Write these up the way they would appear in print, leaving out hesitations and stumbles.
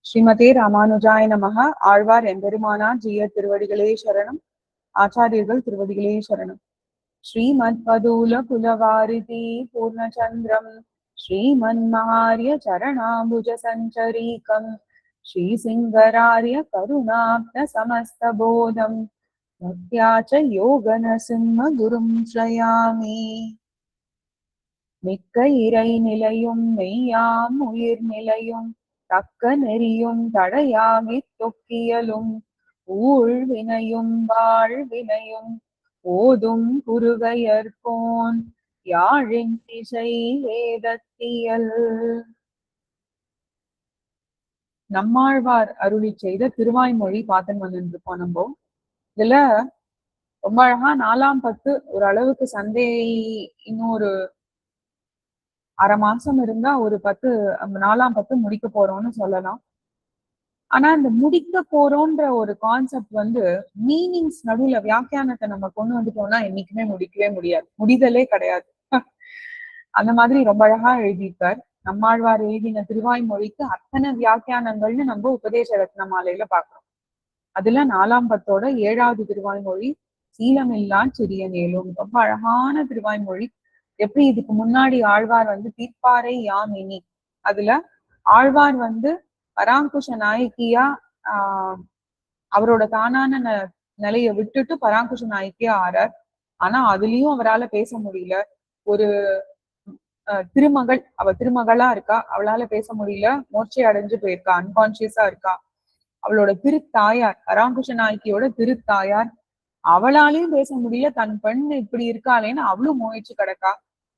ஸ்ரீமதே ராமானுஜாய நமஹ. ஆழ்வார் எம்பெருமானார் ஜீய திருவடிகளே சரணம். ஆச்சாரியர்கள் திருவடிகளே சரணம். ஸ்ரீமத் பதூல குலவாரிதி பூர்ணச்சந்திரம் ஸ்ரீமன்மார்ய சரணாம்புஜ சஞ்சரீகம் ஸ்ரீசிங்கரார்ய கருணாப்த சமஸ்தபோதம் பக்த்யாச்ச யோகன சிம்ம குரும் ஸ்ரயாமி. மிக்க இறை நிலையும் மெய்யாம் உயிர் நிலையும் தக்க நெறியும் தடையாகி தொக்கியலும் ஊழ்வினையும் வாழ்வினையும் ஓதும் குருகையர்கோன் யாழின் திசை வேதத்தியல். நம்மாழ்வார் அருளி செய்த திருவாய்மொழி பார்த்துன்னு வந்துருப்போம். நம்ம இதுல ரொம்ப அழகா 4ஆம் பத்து ஓரளவுக்கு சந்தை இன்னொரு அரை மாசம் இருந்தா ஒரு 4ஆம் பத்து முடிக்க போறோம்னு சொல்லலாம். ஆனா இந்த முடிக்க போறோன்ற ஒரு கான்செப்ட் மீனிங்ஸ் நடுவுல வியாக்கியானத்தை நம்ம கொண்டு வந்துட்டோம்னா என்னைக்குமே முடிக்கவே முடியாது, முடிதலே கிடையாது. அந்த மாதிரி ரொம்ப அழகா எழுதியிருக்கார். நம்மாழ்வார் எழுதின திருவாய்மொழிக்கு அத்தனை வியாக்கியானங்கள்னு நம்ம உபதேச ரத்ன மாலையில பாக்குறோம். அதுல 4ஆம் பத்தோட 7வது திருவாய்மொழி சீலமில்லா சிறிய நேலும் ரொம்ப அழகான திருவாய்மொழி. எப்படி இதுக்கு முன்னாடி ஆழ்வார் தீர்ப்பாரை யாமினி, அதுல ஆழ்வார் பராங்குஷ நாயகியா அவரோட தானான நிலையை விட்டுட்டு பராங்குஷ நாயகியா ஆறார். ஆனா அதுலயும் அவரால் பேச முடியல. ஒரு திருமகள், அவ திருமகளா இருக்கா, அவளால பேச முடியல, மூர்ச்சை அடைஞ்சு போயிருக்கா, அன்கான்சியஸா இருக்கா. அவளோட திருத்தாயார், பராங்குஷ நாயகியோட திருத்தாயார், அவளாலையும் பேச முடியல, தன் பெண் இப்படி இருக்காளேன்னு அவளும் மோகிச்சு கிடக்கா.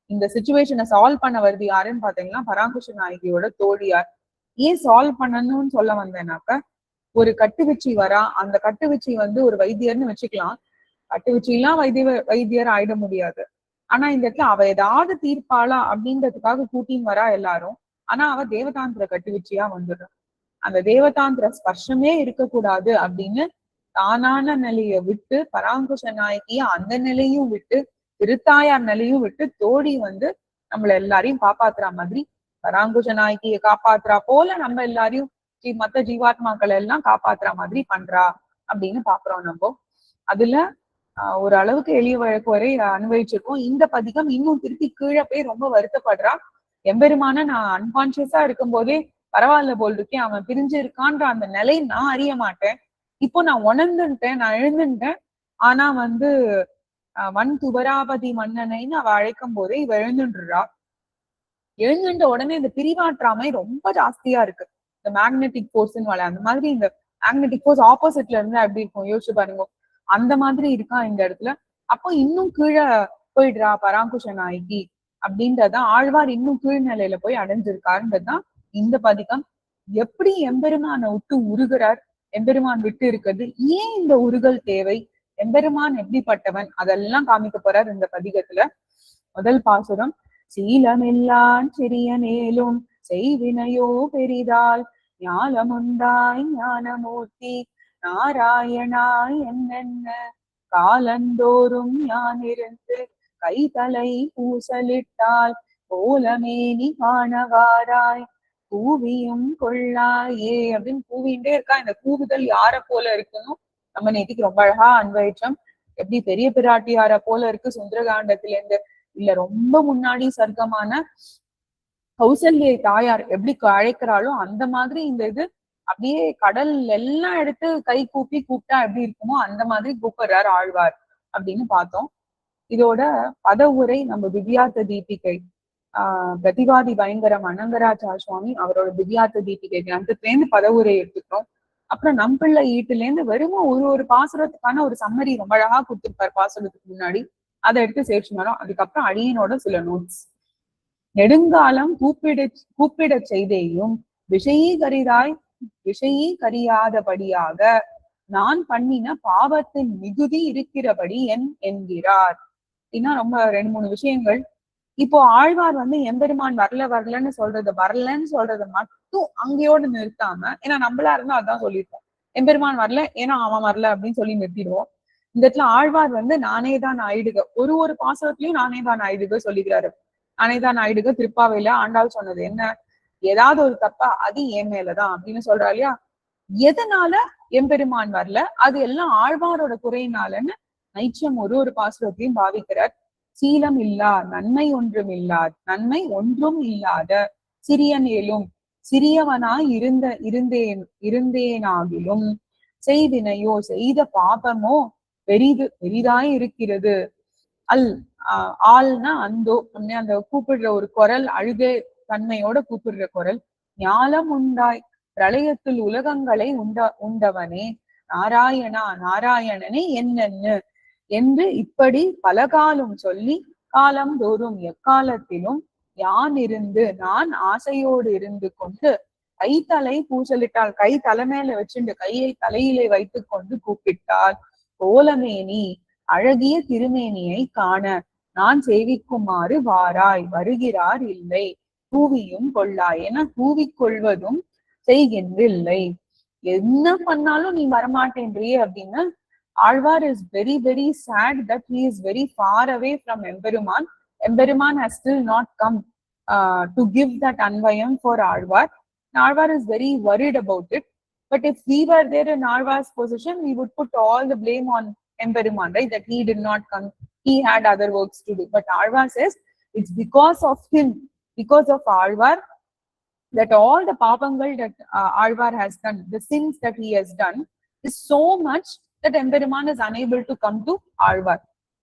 இந்த சிச்சுவேஷனை சால்வ் பண்ண வருது யாருன்னு பாத்தீங்கன்னா பராங்குஷ நாயகியோட தோழியார். ஏன் சால்வ் பண்ணணும்னு சொல்ல வந்தேனாக்க, ஒரு கட்டுவச்சி வரா, அந்த கட்டுவச்சி ஒரு வைத்தியர்னு வச்சுக்கலாம். கட்டுவச்சி எல்லாம் வைத்தியர் ஆயிட முடியாது. ஆனா இந்த இடத்துல அவ ஏதாவது தீர்ப்பாளா அப்படின்றதுக்காக கூட்டின்னு வரா எல்லாரும். ஆனா அவ தேவதாந்திர கட்டுவச்சியா வந்துடுறான். அந்த தேவதாந்திர ஸ்பர்ஷமே இருக்கக்கூடாது அப்படின்னு தானான நிலைய விட்டு பராங்குஷ நாயகிய அந்த நிலையும் விட்டு திருத்தாயார் நிலையும் விட்டு தோழி நம்மள எல்லாரையும் காப்பாத்துற மாதிரி, பராங்குஷ நாயகிய காப்பாத்துறா போல நம்ம எல்லாரையும் மத்த ஜீவாத்மாக்கள் எல்லாம் காப்பாத்துற மாதிரி பண்றா அப்படின்னு பாக்குறோம் நம்ம. அதுல ஒரு அளவுக்கு எளிய வழக்கு வரை அனுபவிச்சிருக்கோம். இந்த பதிகம் இன்னும் திருப்பி கீழே போய் ரொம்ப வருத்தப்படுறா. எம்பெருமான நான் அன்கான்சியஸா இருக்கும் போதே பரவாயில்ல போல் இருக்கேன், அவன் பிரிஞ்சு இருக்கான்ற அந்த நிலை நான் அறிய மாட்டேன். இப்போ நான் உணர்ந்துட்டேன், நான் எழுந்துட்டேன். ஆனா வன் துபராபதி மன்னனைன்னு அவ அழைக்கும் போதே இவ எழுந்துன்றா. எழுந்துட்ட உடனே இந்த பிரிவாற்றாமை ரொம்ப ஜாஸ்தியா இருக்கு. இந்த மேக்னெட்டிக் போர்ஸ்ன்னு அந்த மாதிரி இந்த மேக்னெட்டிக் போர்ஸ் ஆப்போசிட்ல இருந்து அப்படி இருக்கும், யோசிச்சு பாருங்க. அந்த மாதிரி இருக்கா இந்த இடத்துல. அப்போ இன்னும் கீழே போயிடுறா பராங்குஷ நாயகி அப்படின்றதான், ஆழ்வார் இன்னும் கீழ்நிலையில போய் அடைஞ்சிருக்காருன்றதுதான் இந்த பதிகம். எப்படி எம்பெருமான விட்டு உருகிறார், எம்பெருமான் விட்டு இருக்கிறது, ஏன் இந்த உருகல் தேவை, எம்பெருமான் எப்படிப்பட்டவன், அதெல்லாம் காமிக்க போறார் இந்த பதிகத்துல. முதல் பாசுரம், சீலமில்லான் சிறிய நேலும் செய்வினையோ பெரிதால் ஞாலமுண்டாய் ஞானமூர்த்தி நாராயணாய் என்னென்ன காலந்தோறும் ஞான் இருந்து கைதலை பூசலிட்டால் போலமேனி காணவாராய் கூவியும் கொள்ளாயே அப்படின்னு கூவிண்டே இருக்கா. இந்த கூவுதல் யார போல இருக்கணும், நம்ம நேற்றுக்கு ரொம்ப அழகா அன்வயிச்சோம். எப்படி பெரிய பிராட்டியார போல இருக்கு சுந்தரகாண்டத்துல இருந்து, இல்ல ரொம்ப முன்னாடி சர்க்கமான கௌசல்யை தாயார் எப்படி அழைக்கிறாளோ அந்த மாதிரி இந்த இது அப்படியே கடல் எல்லாம் எடுத்து கை கூப்பி கூப்பிட்டா எப்படி இருக்குமோ அந்த மாதிரி கூப்பிடுறார் ஆழ்வார் அப்படின்னு பார்த்தோம். இதோட பத உரை நம்ம திவ்யார்த்த தீபிகை பிரதிவாதி பயங்கரம் அனங்கராச்சார் சுவாமி அவரோட திவ்யார்த்த தீபிகை கிரந்தத்திலேருந்து பத உரை எடுத்துக்கிறோம். அப்புறம் நம்பிள்ளை ஈட்டுல இருந்து வெறும் ஒரு பாசுரத்துக்கான ஒரு சம்மரி ரொம்ப அழகா கொடுத்துருப்பார் பாசுரத்துக்கு முன்னாடி, அதை எடுத்து சேர்த்துனோம். அதுக்கப்புறம் அடியனோட சில நோட்ஸ். நெடுங்காலம் கூப்பிட செய்தேயும் விஷயீகரியாதபடியாக நான் பண்ணின பாவத்தின் மிகுதி இருக்கிறபடி என்கிறார். அப்படின்னா ரொம்ப 2-3 விஷயங்கள். இப்போ ஆழ்வார் எம்பெருமான் வரலன்னு சொல்றத மட்டும் அங்கேயோடு நிறுத்தாம, ஏன்னா நம்மளா இருந்தா அதான் சொல்லியிருப்போம், எம்பெருமான் வரல ஏன்னா அவன் வரல அப்படின்னு சொல்லி நிறுத்திடுவோம். இந்த இடத்துல ஆழ்வார் நானே தான் ஆயிடுக, ஒரு பாசுரத்திலையும் நானே தான் ஆயிடுக சொல்லிக்கிறாரு. நானே தான் ஆயிடுக. திருப்பாவையில ஆண்டாள் சொன்னது என்ன, ஏதாவது ஒரு தப்பா அது என் மேலதான் அப்படின்னு சொல்றா இல்லையா. எதனால எம்பெருமான் வரல, அது எல்லாம் ஆழ்வாரோட குறையினாலன்னு நைச்சியம் ஒரு பாசுரத்தையும் பாவிக்கிறார். சீலம் இல்லா நன்மை ஒன்றும் இல்லாத நன்மை ஒன்றும் இல்லாத சிறியனேலும் சிறியவனாய் இருந்தேனாகிலும் செய்வினையோ செய்த பாபமோ பெரிதாய் இருக்கிறது. ஆள்னா அந்தோ அந்த கூப்பிடுற ஒரு குரல், அழுகை தன்மையோட கூப்பிடுற குரல். ஞாலம் உண்டாய் பிரளயத்தில் உலகங்களை உண்டவனே நாராயணா நாராயணனே என்னன்னு என்று இப்படி பலகாலம் சொல்லி காலம் தோறும் எக்காலத்திலும் நான் ஆசையோடு இருந்து கொண்டு கைத்தலை பூசலிட்டால், கை தலைமையில வச்சுட்டு கையை தலையிலே வைத்துக் கொண்டு கூப்பிட்டால், கோலமேனி அழகிய திருமேனியை காண நான் சேவிக்குமாறு வாராய் வருகிறார் இல்லை, கூவியும் கொள்ளாய் என கூவிக்கொள்வதும் செய்கின்றில்லை. என்ன பண்ணாலும் நீ வரமாட்டேன்றியே அப்படின்னு Alvar is very very sad that he is very far away from Emperuman. Emperuman has still not come to give that Anvayam for Alvar. Alvar is very worried about it. But if we were there in Alvar's position, we would put all the blame on Emperuman, right? That he did not come. He had other works to do. But Alvar says it's because of him, because of Alvar, that all the papangal that Alvar has done, the sins that he has done, is so much that Emperuman is unable to come to Alvar.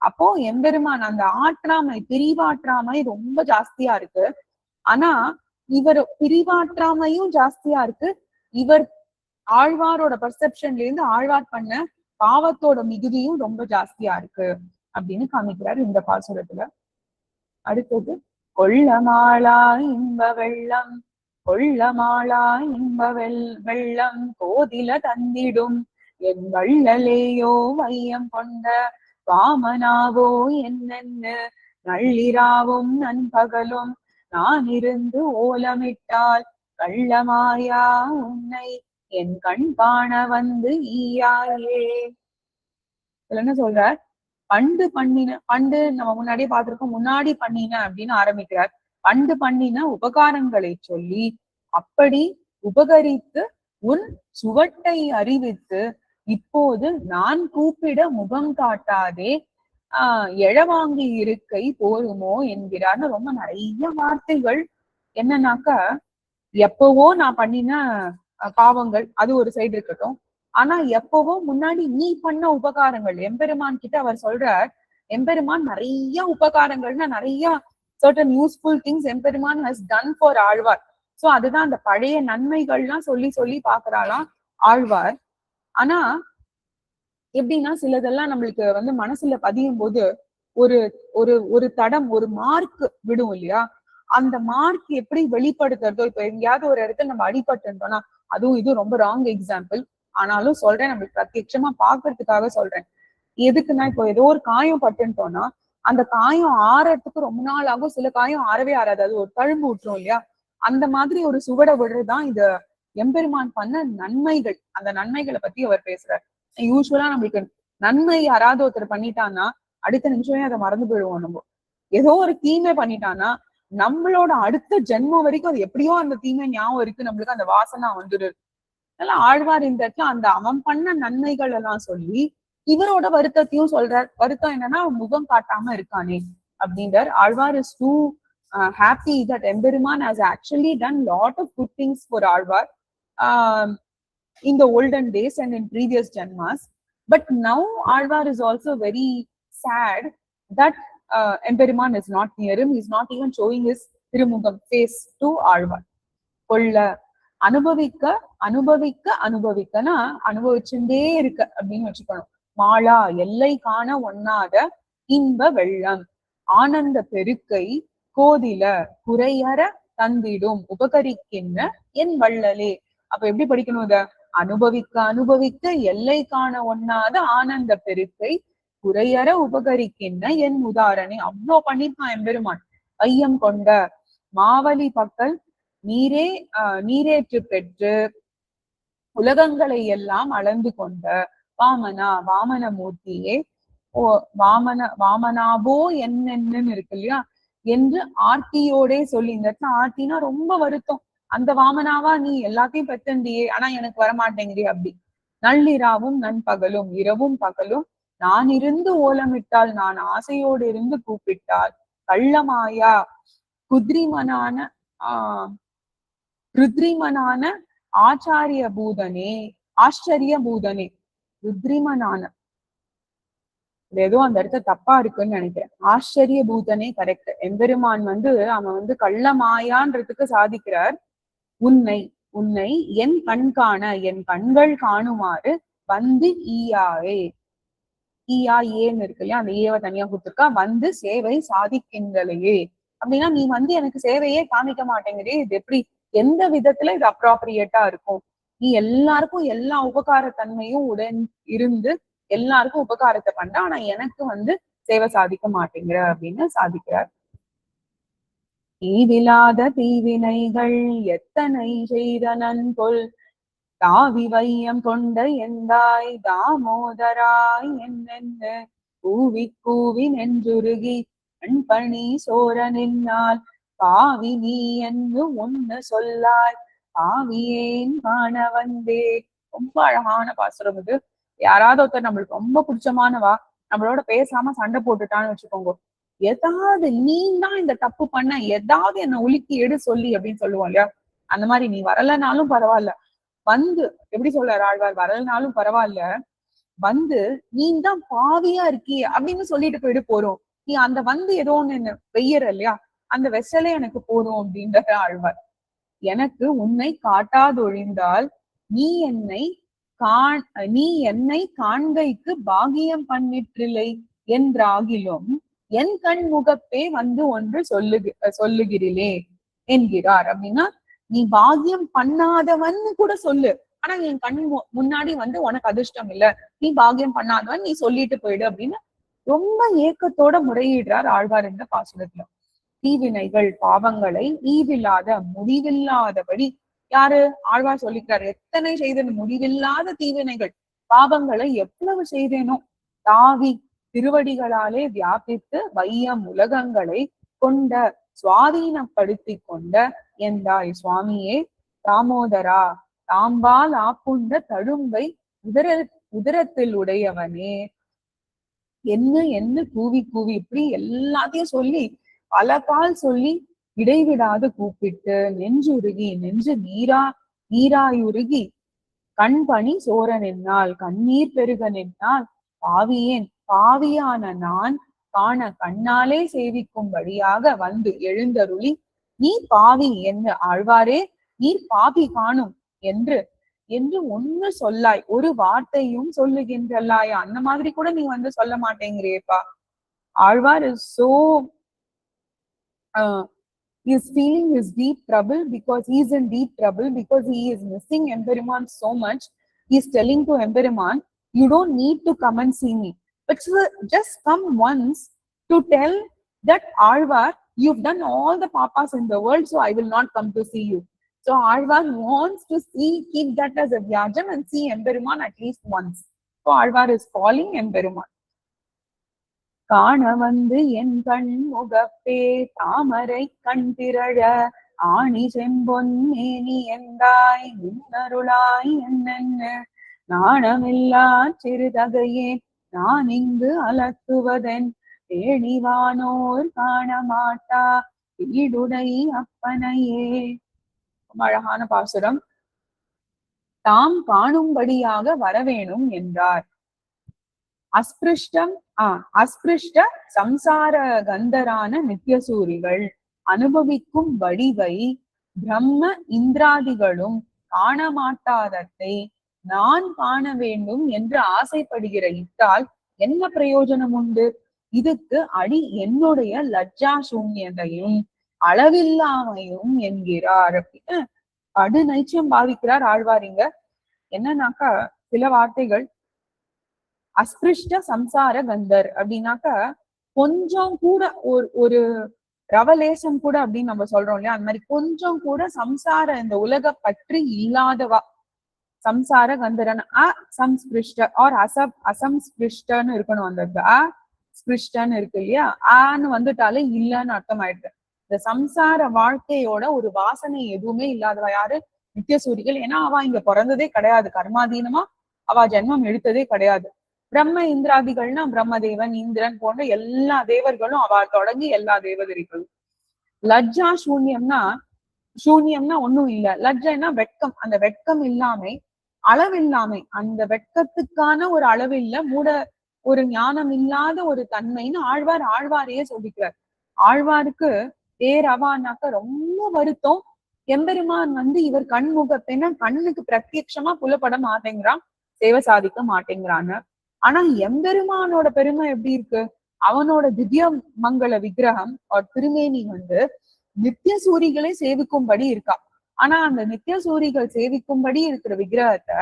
அப்போ எம்பெருமான் அந்த ஆற்றாமை பிரிவாற்றாமை ரொம்ப ஜாஸ்தியா இருக்கு. ஆனா இவர் பிரிவாற்றாமையும் ஜாஸ்தியா இருக்கு. இவர் ஆழ்வாரோட பர்செப்ஷன்ல இருந்து ஆழ்வார் பண்ண பாவத்தோட மிகுதியும் ரொம்ப ஜாஸ்தியா இருக்கு அப்படின்னு காமிக்கிறார் இந்த பாசுரத்துல. அடுத்தது கொள்ளமாளா இன்ப வெள்ளம் கொள்ளமாளா இன்ப வெள்ளம் கோதில தந்திடும் என் வள்ளலேயோ வையம் கொண்ட வாமனாவோ என்னென்னு நள்ளிராவும் நண்பகலும் நான் இருந்து ஓலமிட்டால் கள்ளமாயா உன்னை என் கண் காண வந்து ஈயாயே. இதுல என்ன சொல்ற, பண்டு நம்ம முன்னாடியே பார்த்திருக்கோம், முன்னாடி பண்ணின அப்படின்னு ஆரம்பிக்கிறார். பண்டு பண்ணின உபகாரங்களை சொல்லி அப்படி உபகரித்து உன் சுவட்டை அறிவித்து இப்போது நான் கூப்பிட முகம் காட்டாதே எழவாங்கி இருக்கை போருமோ என்கிறார்னு ரொம்ப நிறைய வார்த்தைகள். என்னன்னாக்கா எப்பவோ நான் பண்ணின பாவங்கள் அது ஒரு சைடு இருக்கட்டும், ஆனா எப்பவோ முன்னாடி நீ பண்ண உபகாரங்கள் எம்பெருமான் கிட்ட அவர் சொல்றார். எம்பெருமான் நிறைய உபகாரங்கள்னா நிறைய certain useful things எம்பெருமான் has done for Azhwar. So அதுதான் அந்த பழைய நன்மைகள்லாம் சொல்லி சொல்லி பாக்குறாளாம் ஆழ்வார். ஆனா எப்படின்னா சிலதெல்லாம் நம்மளுக்கு மனசுல பதியும் போது ஒரு ஒரு ஒரு தடம் ஒரு மார்க் விடும் இல்லையா. அந்த மார்க் எப்படி வெளிப்படுத்துறதோ, இப்ப எங்கேயாவது ஒரு இடத்துல நம்ம அடிபட்டுட்டோம்னா, அதுவும் இது ரொம்ப ராங் எக்ஸாம்பிள் ஆனாலும் சொல்றேன், நம்மளுக்கு பிரத்யட்சமா பாக்குறதுக்காக சொல்றேன். எதுக்குன்னா இப்போ ஏதோ ஒரு காயம் பட்டுட்டோம்னா அந்த காயம் ஆறதுக்கு ரொம்ப நாள் ஆகும், சில காயம் ஆறவே ஆறாது, அது ஒரு தழும்பு விட்டுரும் இல்லையா. அந்த மாதிரி ஒரு சுவட விடுறதுதான் இது எம்பெருமான் பண்ண நன்மைகள். அந்த நன்மைகளை பத்தி அவர் பேசுறார். யூஸ்வலா நம்மளுக்கு நன்மை யாராவது ஒருத்தர் பண்ணிட்டான்னா அடுத்த நிமிஷமே அதை மறந்து போயிடுவோம். நம்ம ஏதோ ஒரு தீமை பண்ணிட்டான்னா நம்மளோட அடுத்த ஜென்மம் வரைக்கும் அது எப்படியோ அந்த தீமை ஞாபகம் இருக்கு, நம்மளுக்கு அந்த வாசனை வந்துடுது. அதனால ஆழ்வார் இந்த இடத்துல அந்த அவன் பண்ண நன்மைகள் எல்லாம் சொல்லி இவரோட வருத்தத்தையும் சொல்றார். வருத்தம் என்னன்னா முகம் காட்டாம இருக்கானே அப்படின்றார். Alvar is too happy that Emperuman has actually done lot of good things for Alvar in the olden days and in previous janmas. But now Alvar is also very sad that Emperuman is not near him. He is not even showing his Tirumugam face to Alvar. கொள்ள அனுபவிக்க அனுபவிக்க அனுபவிக்கனா அனுபவிச்சுட்டே இருக்க அப்படின்னு வச்சுக்கணும். மாளா எல்லை காண ஒண்ணாத இன்ப வெள்ளம் ஆனந்த பெருக்கை கோதில குறையற தந்திடும் உபகரிக்கின்ற என் வள்ளலே. அப்ப எப்படி படிக்கணும் இத? அனுபவிக்க அனுபவிக்க எல்லை காண ஒண்ணாத ஆனந்த பெருக்கை குறையற உபகரிக்கின்ற என் உதாரணி. அவ்வளோ பண்ணிருக்கான் எம்பெருமான். ஐயம் கொண்ட மாவலி பக்கல் நீரேற்று பெற்று உலகங்களை எல்லாம் அளந்து கொண்ட வாமன மூர்த்தியே வாமனாவோ என்னன்னு இருக்கு இல்லையா என்று ஆர்த்தியோட சொல்லி, இந்த இடத்துல ஆர்த்தினா ரொம்ப வருத்தம். அந்த வாமனாவா நீ எல்லாத்தையும் பெத்தண்டியே, ஆனா எனக்கு வரமாட்டேங்கிறியே அப்படி. நள்ளிராவும் நண்பகலும் இரவும் பகலும் நான் இருந்து ஓலமிட்டால், நான் ஆசையோடு இருந்து கூப்பிட்டால், கள்ளமாயா குத்ரிமனான ருத்ரிமனான ஆச்சாரிய பூதனே, ஆச்சரிய பூதனே, ருத்ரிமனான, ஏதோ அந்த இடத்த தப்பா இருக்குன்னு நினைக்கிறேன். ஆச்சரிய பூதனே கரெக்ட். எம்பெருமான் அவன் கள்ளமாயான்றதுக்கு சாதிக்கிறார். உன்னை உன்னை என் கண் காண, என் கண்கள் காணுமாறு வந்து ஈயாவே, ஈயா ஏன்னு இருக்கு இல்லையா, அந்த ஏவை தனியா கொடுத்துருக்கா. வந்து சேவை சாதிக்கின்றலையே அப்படின்னா, நீ எனக்கு சேவையே காமிக்க மாட்டேங்கிறே, இது எப்படி, எந்த விதத்துல இது அப்ராப்ரியேட்டா இருக்கும்? நீ எல்லாருக்கும் எல்லா உபகார தன்மையும் உடன் இருந்து எல்லாருக்கும் உபகாரத்தை பண்ற, ஆனா எனக்கு சேவை சாதிக்க மாட்டேங்கிற அப்படின்னு சாதிக்கிறார். ஈவிலாத தீவினைகள் எத்தனை செய்தனன் கொல், தாவி வையம் கொண்ட எந்தாய் தாமோதராய் என்னென்ன, கூவி கூவி நெஞ்சுருகி கண்பணி சோர நின்னால், பாவி நீ என்று ஒன்னு சொல்லாய், பாவியேன் காண வந்தே. ரொம்ப அழகான பாசுரம் இது. யாராவது ஒருத்தர் நம்மளுக்கு ரொம்ப பிடிச்சமானவா நம்மளோட பேசாம சண்டை போட்டுட்டான்னு வச்சுக்கோங்க, ஏதாவது நீ தான் இந்த தப்பு பண்ண, ஏதாவது என்ன உலுக்கி எடு சொல்லி அப்படின்னு சொல்லுவோம் இல்லையா, அந்த மாதிரி நீ வரலனாலும் பரவாயில்ல, எப்படி சொல்றாரு ஆழ்வார், வரலனாலும் பரவாயில்ல, நீ தான் பாவியா இருக்கிய அப்படின்னு சொல்லிட்டு போயிட்டு போறோம், நீ அந்த ஏதோ ஒண்ணு என்ன வெய்யற இல்லையா, அந்த வெசலே எனக்கு போறோம் அப்படின்ற ஆழ்வார். எனக்கு உன்னை காட்டாதொழிந்தால் நீ என்னை காண்கைக்கு பாகியம் பண்ணிற்றில்லை என்றாகிலும் என் கண் முகப்பே ஒன்று சொல்லுகிறீர்களே என்கிறார். அப்படின்னா, நீ பாகியம் பண்ணாதவன் கூட சொல்லு, ஆனா என் கண் முன்னாடி உனக்கு அதிர்ஷ்டம் இல்ல, நீ பாகியம் பண்ணாதவன், நீ சொல்லிட்டு போயிடு அப்படின்னு ரொம்ப ஏக்கத்தோட முறையிடுறார் ஆழ்வார் இந்த பாசுரத்துல. தீவினைகள் பாவங்களை ஈவில்லாத முடிவில்லாதபடி யாரு ஆழ்வார் சொல்லிக்கிறார். எத்தனை செய்தேன், முடிவில்லாத தீவினைகள் பாவங்களை எவ்வளவு செய்தேனோ, தாவி திருவடிகளாலே வியாபித்து வையம் உலகங்களை கொண்ட சுவாதீனப்படுத்தி கொண்ட எந்தாய் சுவாமியே, தாமோதரா தாம்பால் ஆப்புண்ட தழும்பை உதரத்தில் உடையவனே, என்ன கூவி கூவி இப்படி எல்லாத்தையும் சொல்லி பல கால் சொல்லி இடைவிடாது கூப்பிட்டு நெஞ்சு நீராயுருகி கண்பணி சோர நின்னால், கண்ணீர் பெருக நின்னால், பாவியான நான் காண கண்ணாலே சேவிக்கும்படியாக எழுந்தருளி, நீ பாவி என்று ஆழ்வாரே, நீர் பாவி காணும் என்று ஒண்ணு சொல்லாய், ஒரு வார்த்தையும் சொல்லுகின்றல்லாயா, அந்த மாதிரி கூட நீ சொல்ல மாட்டேங்கிறேப்பா. Azhwar is so he is feeling his deep trouble, because he is in deep trouble, because he is missing Emberiman so much. He is telling to Emberiman, you don't need to come and see me, but just come once to tell that Alvar, you've done all the papas in the world, so I will not come to see you. So Alvar wants to keep that as a vyajam and see Emberiman at least once. So Alvar is calling Emberiman. காண என் கண் முகப்பே தாமரை கண் திரழ, ஆணி செம்பொன் மேனி எந்தாய் நின்னருளாய் என்னென்ன, நாணமில்லா சிறுதகையே நான் இங்கு அலத்துவதென், தேணிவானோர் காண மாட்டா வீடுடை அப்பனையே. அழகான பாசுரம். தாம் காணும்படியாக வரவேணும் என்றார். அஸ்பிருஷ்ட சம்சார கந்தரான நித்தியசூரிகள் அனுபவிக்கும் வடிவை பிரம்ம இந்திராதிகளும் காணமாட்டாததை நான் காண வேண்டும் என்று ஆசைப்படுகிற இட்டால் என்ன பிரயோஜனம் உண்டு? இதுக்கு அடி என்னுடைய லஜ்ஜா சூன்யத்தையும் அளவில்லாமையும் என்கிறார் அப்படின்னு படு நைச்சம் பாவிக்கிறார் ஆழ்வாரிங்க. என்னன்னாக்கா, சில வார்த்தைகள் அஸ்பிருஷ்ட சம்சார கந்தர் அப்படின்னாக்கா, கொஞ்சம் கூட ஒரு ரவலேசம் கூட அப்படின்னு நம்ம சொல்றோம் இல்லையா, அந்த மாதிரி கொஞ்சம் கூட சம்சார இந்த உலக பற்றி இல்லாதவா சம்சார கந்தரன் அசம்ஸ்பிருஷ்ட ஆர் அசம்ஸ்பிருஷ்டன்னு இருக்கணும். அந்த ஸ்பிருஷ்டன்னு இருக்கு இல்லையா, ஆன்னு வந்துட்டாலே இல்லன்னு அர்த்தம் ஆயிடுது. இந்த சம்சார வாழ்க்கையோட ஒரு வாசனை எதுவுமே இல்லாதவ யாரு? நித்தியசூரிகள். ஏன்னா அவ இங்க பிறந்ததே கிடையாது, கர்மாதீனமா அவ ஜென்மம் எடுத்ததே கிடையாது. பிரம்ம இந்திராதிகள்னா பிரம்மதேவன், இந்திரன் போன்ற எல்லா தேவர்களும் அவ தொடங்கி எல்லா தேவதரிகளும். லஜ்ஜா சூன்யம்னா ஒண்ணும் இல்ல. லஜ்ஜைனா வெட்கம். அந்த வெட்கம் இல்லாமை, அளவில்லாமை, அந்த வெட்கத்துக்கான ஒரு அளவு இல்ல, மூட ஒரு ஞானம் இல்லாத ஒரு தன்மைன்னு ஆழ்வாரையே சொல்லிக்கிறார். ஆழ்வாருக்கு ரவானாக்க ரொம்ப வருத்தம். எம்பெருமான் இவர் கண்முகப்பேன்னா கண்ணுக்கு பிரத்யட்சமா புலப்பட மாட்டேங்கிறான், சேவை சாதிக்க மாட்டேங்கிறான்னு. ஆனா எம்பெருமானோட பெருமை எப்படி இருக்கு? அவனோட திவ்ய மங்கள விக்கிரகம் திருமேனி நித்திய சூரிகளை சேவிக்கும்படி இருக்கா. ஆனா அந்த நித்திய சூரிகள் சேவிக்கும்படி இருக்கிற விக்கிரகத்தை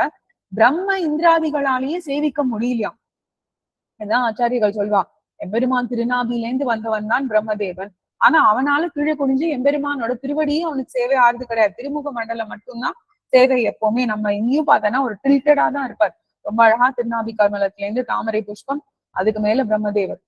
பிரம்ம இந்திராதிகளாலேயே சேவிக்க முடியலையாம். இதான் ஆச்சாரியர்கள் சொல்வா. எம்பெருமான் திருநாபிலேந்து வந்தவன் தான் பிரம்மதேவன். ஆனா அவனால கீழே குனிஞ்சு எம்பெருமானோட திருவடியும் அவனுக்கு சேவை ஆறுது கிடையாது. திருமுக மண்டலம் மட்டும்தான் சேவை. எப்பவுமே நம்ம இங்கேயும் பார்த்தோன்னா ஒரு டில்டடா தான் இருப்பார். ரொம்ப அழகா திருநாபி கர்மலத்துல இருந்து தாமரை புஷ்பம், அதுக்கு மேல பிரம்மதேவர்.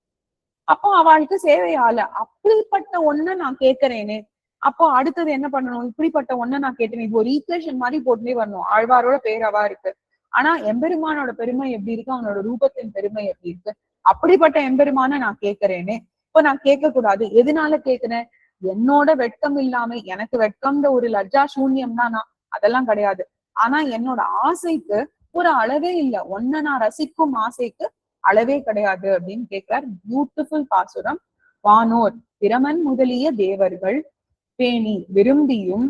அப்போ அவளுக்கு சேவை ஆல. அப்படிப்பட்ட ஒண்ண நான் கேட்கிறேனே, அப்போ அடுத்தது என்ன பண்ணணும்? இப்படிப்பட்ட ஒண்ண நான் கேட்டேன். இது ஒரு ஈக்குவேஷன் மாதிரி போட்டுட்டே வரணும். ஆழ்வாரோட பேரவா இருக்கு, ஆனா எம்பெருமானோட பெருமை எப்படி இருக்கு, அவனோட ரூபத்தின் பெருமை எப்படி இருக்கு. அப்படிப்பட்ட எம்பெருமான நான் கேட்கிறேனே. இப்போ நான் கேட்க கூடாது. எதனால கேட்கிறேன்? என்னோட வெட்கம் இல்லாம, எனக்கு வெட்கம்ன்ற ஒரு லஜ்ஜா சூன்யம் தான் நான், அதெல்லாம் கிடையாது. ஆனா என்னோட ஆசைக்கு ஒரு அளவே இல்லை. ஒன்ன நான் ரசிக்கும் ஆசைக்கு அளவே கிடையாது அப்படின்னு கேட்கிறார். பியூட்டிஃபுல் பாசுரம். வானோர் பிரமன் முதலிய தேவர்கள் பேணி விரும்பியும்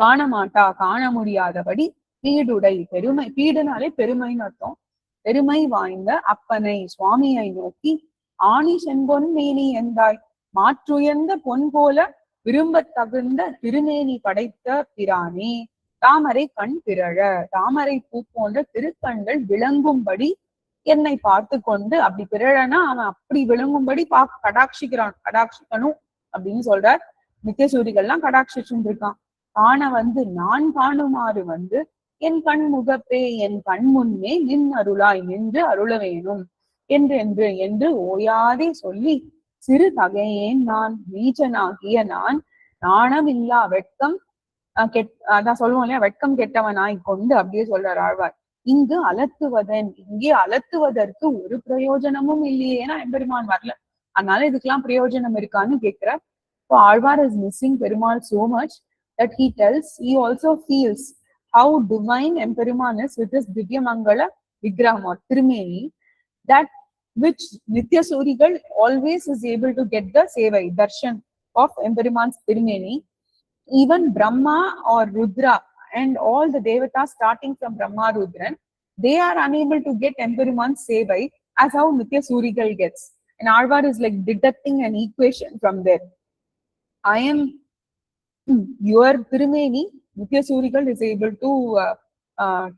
காணமாட்டா காண முடியாதபடி பீடுடை, பெருமை, பீடுனாலே பெருமைன்னு அர்த்தம், பெருமை வாய்ந்த அப்பனை சுவாமியை நோக்கி ஆணி செம்பொன் மேனி எந்தாய், மாற்றுயர்ந்த பொன் போல விரும்ப தகுந்த திருமேனி படைத்த பிரானே, தாமரை கண் பிறழ, தாமரை பூ போன்ற திருக்கண்கள் விளங்கும்படி என்னை பார்த்து கொண்டு, அப்படி பிறழனா அவன் அப்படி விளங்கும்படி கடாட்சிக்கணும் அப்படின்னு சொல்றார். நித்தியசூரிகள்லாம் கடாட்சிச்சுட்டு இருக்கான். காண நான் காணுமாறு என் கண் முகப்பே என் கண் முன்னே நின் அருளாய் நின்று அருள வேணும் என்று ஓயாதே சொல்லி, சிறு தகையேன் நான் நீச்சனாகிய நான் நாணமில்லா வெட்கம் அதான் சொல்லுவோம் இல்லையா, வெட்கம் கெட்டவனாய் கொண்டு அப்படியே சொல்றார் ஆழ்வார். இங்கு இங்கே அலத்துவதற்கு ஒரு பிரயோஜனமும் இல்லையே, ஏன்னா எம்பெருமான் வரல, அதனால இதுக்கெல்லாம் பிரயோஜனம் இருக்கான்னு கேட்கிற. So Alvar is missing Perumal so much that he also feels how divine Emperuman is with his Divya Mangala Vigraham or Tirumeni, that which Nitya Surigal always is able to get the Sevai, Darshan of Emperuman's Tirumeni. Even Brahma or Rudra and all the Devatas starting from Brahma Rudran, they are unable to get Emperuman's Sevai as how Nitya Surigal gets. And Alvar is like deducting an equation from there. I am your Tirumeni, Nitya Surigal is able to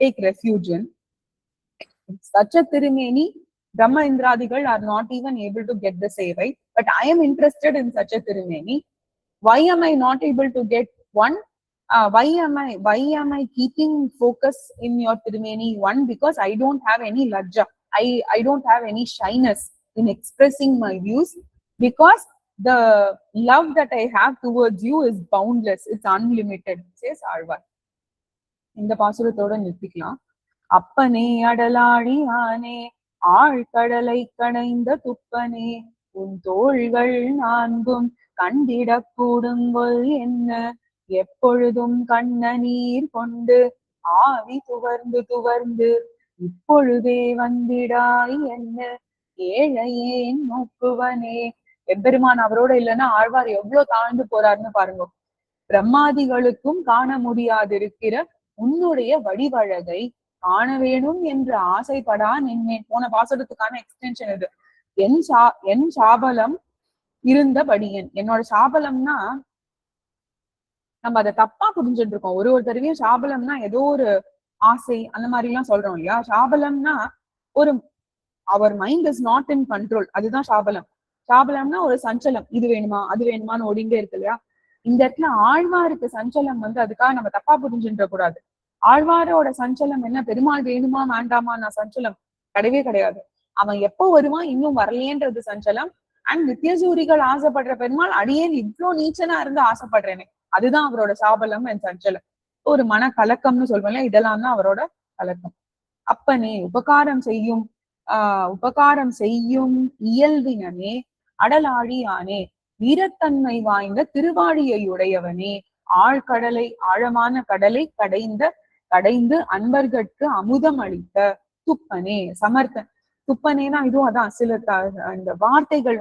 take refuge in. Such a Tirumeni, Brahma Indradigal are not even able to get the Sevai, but I am interested in such a Tirumeni. Why am I not able to get one? Why am I keeping focus in your Tirumeni? One, because I don't have any lajja. I don't have any shyness in expressing my views, because the love that I have towards you is boundless, it's unlimited, says Alvar. இந்த பாசுரத்தோட நிறுத்திக்கலாம். அப்பனே அடலாழி ஆனே ஆழ்கடலை கடைந்த துப்பனே, உன் தோள்கள் நான்கும் கண்டிட கூடுங்கொள் என்ன, எப்பொழுதும் கண்ண நீர் கொண்டு ஆவி துவர்ந்து இப்பொழுதே வந்திடாய் என்ன, ஏழையேன் நோக்குவனே. எம்பெருமான் அவரோட இல்லைன்னா ஆழ்வார் எவ்வளவு தாழ்ந்து போறாருன்னு பாருங்க. பிரம்மாதிகளுக்கும் காண முடியாதிருக்கிற உன்னுடைய வடிவழகை காண வேணும் என்று ஆசைப்படா நின்னேன். போன பாசுரத்துக்கான எக்ஸ்டென்ஷன் இது. என் சாபலம் இருந்தபடியன். என்னோட சாபலம்னா நம்ம அதை தப்பா புரிஞ்சுட்டு இருக்கோம். ஒரு தடவையும் சாபலம்னா ஏதோ ஒரு ஆசை அந்த மாதிரி எல்லாம் சொல்றோம் இல்லையா. சாபலம்னா ஒரு அவர் mind is not in control, அதுதான் சாபலம். சாபலம்னா ஒரு சஞ்சலம், இது வேணுமா அது வேணுமான்னு ஓடிண்டே இருக்கு இல்லையா. இந்த இடத்துல ஆழ்வாருக்கு சஞ்சலம் அதுக்காக நம்ம தப்பா புரிஞ்சுன்ற கூடாது. ஆழ்வாரோட சஞ்சலம் என்ன, பெருமாள் வேணுமா வேண்டாமா நான் சஞ்சலம் கிடையவே கிடையாது. அவன் எப்போ வருவான் இன்னும் வரலையேன்றது சஞ்சலம். அண்ட் நித்தியசூரிகள் ஆசைப்படுற பெருமாள் அடியேன் இவ்வளவு நீச்சனா இருந்து ஆசைப்படுறேனே, அதுதான் அவரோட சாபலம் என் சஞ்சலம். ஒரு மன கலக்கம்னு சொல்றேன், இதெல்லாம் தான் அவரோட கலக்கம். அப்பனே உபகாரம் செய்யும் உபகாரம் செய்யும் இயல்பினனே, அடலாழியானே, வீரத்தன்மை வாய்ந்த திருவாழியை உடையவனே, ஆழ்கடலை ஆழமான கடலை கடைந்து அன்பர்கட்கு அமுதம் அளித்த துப்பனே, சமர்த்தன். துப்பனேனா இதுவும் அதான் சில இந்த வார்த்தைகள்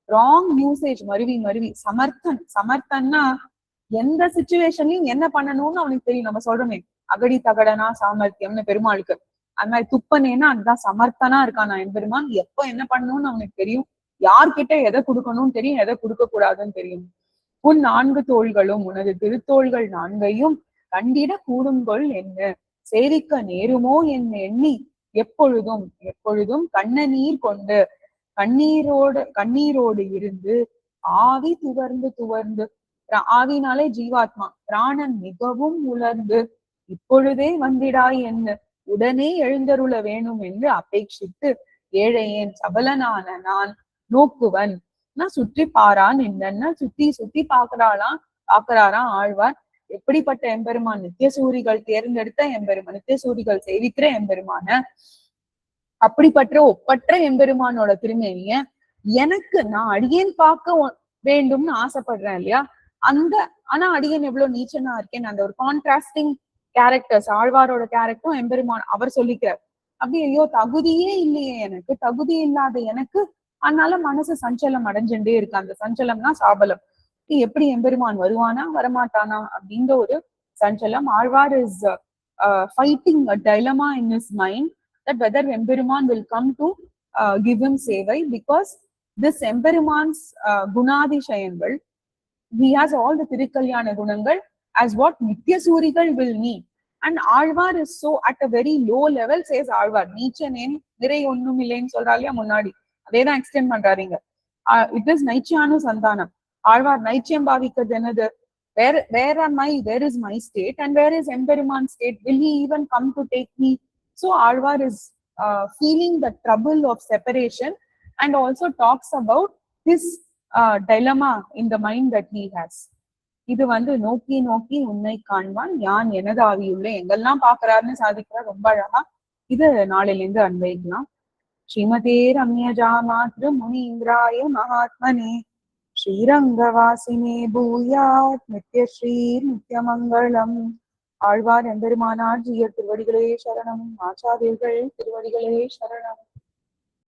ராங் யூசேஜ் மருவி சமர்த்தன். சமர்த்தன்னா எந்த சிச்சுவேஷன்லயும் என்ன பண்ணணும்னு அவனுக்கு தெரியும். நம்ம சொல்றோமே அகடி தகடனா சாமர்த்தியம்னு பெருமாளுக்கு, அந்த மாதிரி துப்பனேன்னா அதுதான் சமர்த்தனா இருக்கான் நான் எம்பெருமான். எப்ப என்ன பண்ணணும்னு அவனுக்கு தெரியும், யார்கிட்ட எதை கொடுக்கணும்னு தெரியும், எதை கொடுக்க கூடாதுன்னு தெரியும். உன் 4 தோள்களும் உனது திருத்தோள்கள் 4ஐயும் கண்டிட கூடுங்கொள் என்ன, சேவிக்க நேருமோ என் எண்ணி எப்பொழுதும் கண்ணநீர் கொண்டு கண்ணீரோடு இருந்து ஆவி துவர்ந்து ஆவினாலே ஜீவாத்மா, பிராணன் மிகவும் உலர்ந்து இப்பொழுதே வந்திடாய் என்ன, உடனே எழுந்தருள வேணும் என்று அபேட்சித்து ஏழையேன் சபலனான நான் நோக்குவன். நான் சுற்றி பாரான் என்னன்னா சுத்தி பாக்குறாராம் ஆழ்வார். எப்படிப்பட்ட எம்பெருமான், நித்தியசூரிகள் தேர்ந்தெடுத்த எம்பெருமான், நித்தியசூரிகள் சேவிக்கிற எம்பெருமான, அப்படிப்பட்ட ஒப்பற்ற எம்பெருமானோட திருமேனிய எனக்கு நான் அடியேன் பார்க்க வேண்டும்னு ஆசைப்படுறேன் இல்லையா, ஆனா அடியேன் எவ்வளவு நீச்சனா இருக்கேன். அந்த ஒரு கான்ட்ராஸ்டிங் கேரக்டர்ஸ், ஆழ்வாரோட கேரக்டரும் எம்பெருமான் அவர் சொல்லிக்கிறார். அப்படி ஐயோ தகுதியே இல்லையே எனக்கு, தகுதி இல்லாத எனக்கு, அதனால மனசு சஞ்சலம் அடைஞ்சுட்டே இருக்கு. அந்த சஞ்சலம்னா சாபலம். எப்படி எம்பெருமான் வருவானா வரமாட்டானா அப்படின்ற ஒரு சஞ்சலம். Azhwar is fighting a dilemma in his mind that whether எம்பெருமான் will come to give him சேவை, because this எம்பெருமான்'s குணாதிசயங்கள், he has all the திருக்கல்யாண குணங்கள் as what நித்தியசூரிகள் will need. And Alvar is so at a very low level, says Alvar நீச்சனேன் நிறை ஒண்ணும் இல்லைன்னு சொல்றாங்க முன்னாடி, அதேதான் எக்ஸ்டெண்ட் பண்றாருங்க. இட் இஸ் நைச்சியானு சந்தானம். ஆழ்வார் நைச்சியம் பாவிக்கிறது என்னது, where is my state and where is எம்பெருமான் state, will he even come to take me? So Alvar is feeling the trouble of separation and also talks about his dilemma in the mind that he has. இது நோக்கி உன்னை காண்பான் யான் எனது ஆவியுள்ள, எங்கெல்லாம் பாக்குறாருன்னு சாதிக்கிறார் ரொம்ப அழகா. இது நாளிலிருந்து அன்வைக்கலாம். ஸ்ரீமதே ரம்யஜா மாத்ரு முனீந்திராய மகாத்மனே ஸ்ரீரங்கவாசினே பூயாத் நித்யஸ்ரீ நித்யமங்கலம். ஆழ்வார் எம்பெருமானார் ஜீயர் திருவடிகளே சரணம், ஆச்சாரியர்கள் திருவடிகளே சரணம்.